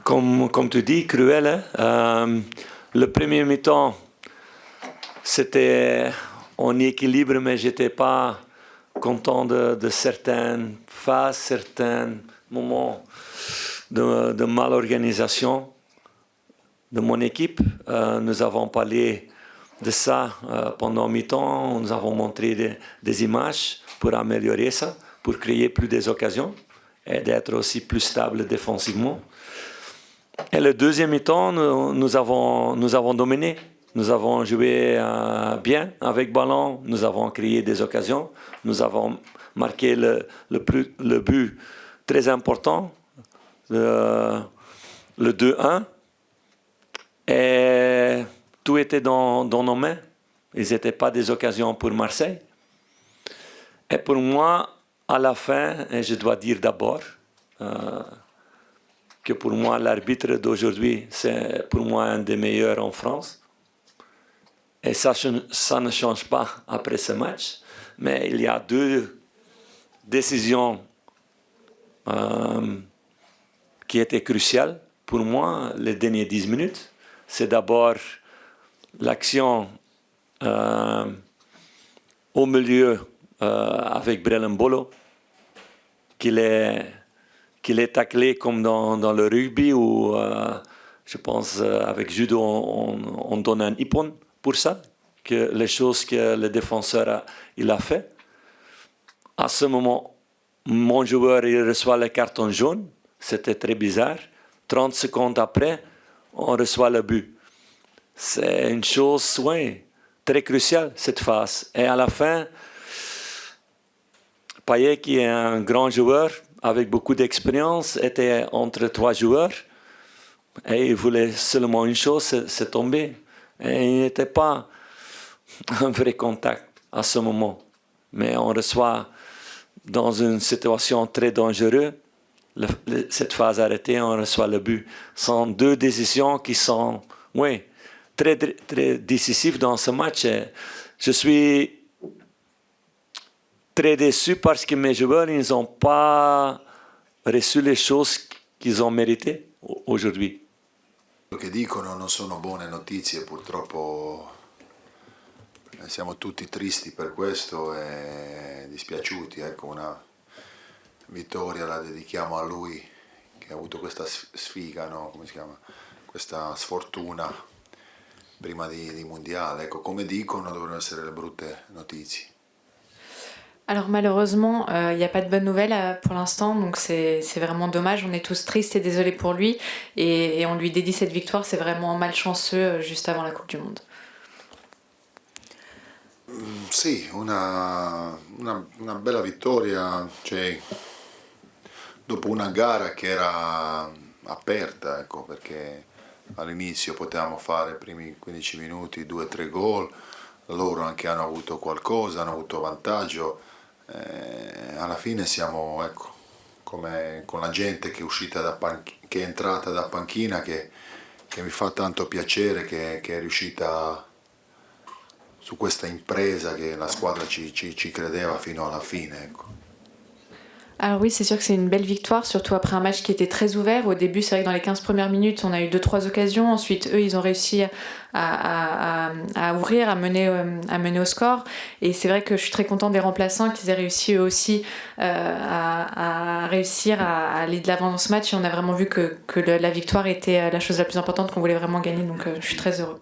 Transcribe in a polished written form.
comme tu dis, cruel. Hein? Le premier mi-temps, c'était en équilibre, mais j'étais pas content de certaines phases, certains moments de mal-organisation de mon équipe. Nous avons parlé de ça pendant mi-temps. Nous avons montré des images pour améliorer ça, pour créer plus des occasions et d'être aussi plus stable défensivement. Et le deuxième mi-temps, nous avons dominé. Nous avons joué bien avec ballon. Nous avons créé des occasions. Nous avons marqué le but très important, le 2-1. Et tout était dans nos mains. Ils n'étaient pas des occasions pour Marseille. Et pour moi, à la fin, et je dois dire d'abord que pour moi, l'arbitre d'aujourd'hui, c'est pour moi un des meilleurs en France. Et ça ne change pas après ce match. Mais il y a deux décisions qui étaient cruciales pour moi les dernières 10 minutes. C'est d'abord l'action au milieu avec Brelan Bolo, qu'il est taclé comme dans le rugby où je pense avec judo on donne un ippon pour ça, que les choses que le défenseur il a fait. À ce moment, mon joueur il reçoit le carton jaune, c'était très bizarre. 30 secondes après, on reçoit le but. C'est une chose très cruciale, cette phase. Et à la fin, Payet, qui est un grand joueur, avec beaucoup d'expérience, était entre 3 joueurs. Et il voulait seulement une chose, c'est tomber. Et il n'était pas un vrai contact à ce moment. Mais on reçoit dans une situation très dangereuse. Cette phase arrêtée, on reçoit le but. Ce sont deux décisions qui sont très, très décisives dans ce match. Et je suis très déçu parce que mes joueurs n'ont pas reçu les choses qu'ils ont méritées aujourd'hui. Quello che dicono non sono buone notizie, purtroppo siamo tutti tristi per questo e dispiaciuti. Ecco, una vittoria la dedichiamo a lui che ha avuto questa sfiga, no? Come si chiama? Questa sfortuna prima di mondiale. Ecco, come dicono dovrebbero essere le brutte notizie. Alors malheureusement, il n'y a pas de bonnes nouvelles pour l'instant, donc c'est vraiment dommage. On est tous tristes et désolés pour lui, et on lui dédie cette victoire. C'est vraiment malchanceux juste avant la Coupe du Monde. Sì, una bella vittoria, cioè, dopo una gara che era aperta, ecco, perché all'inizio potevamo fare i primi 15 minuti 2-3 gol, loro anche hanno avuto qualcosa, hanno avuto vantaggio. Alla fine siamo, ecco, come con la gente che è entrata da panchina, che mi fa tanto piacere che è riuscita su questa impresa, che la squadra ci credeva fino alla fine, ecco. Alors oui, c'est sûr que c'est une belle victoire, surtout après un match qui était très ouvert. Au début, c'est vrai que dans les 15 premières minutes, on a eu 2-3 occasions. Ensuite, eux, ils ont réussi à ouvrir, à mener au score. Et c'est vrai que je suis très contente des remplaçants qu'ils aient réussi eux aussi à réussir à aller de l'avant dans ce match. Et on a vraiment vu que la victoire était la chose la plus importante qu'on voulait vraiment gagner. Donc je suis très heureux.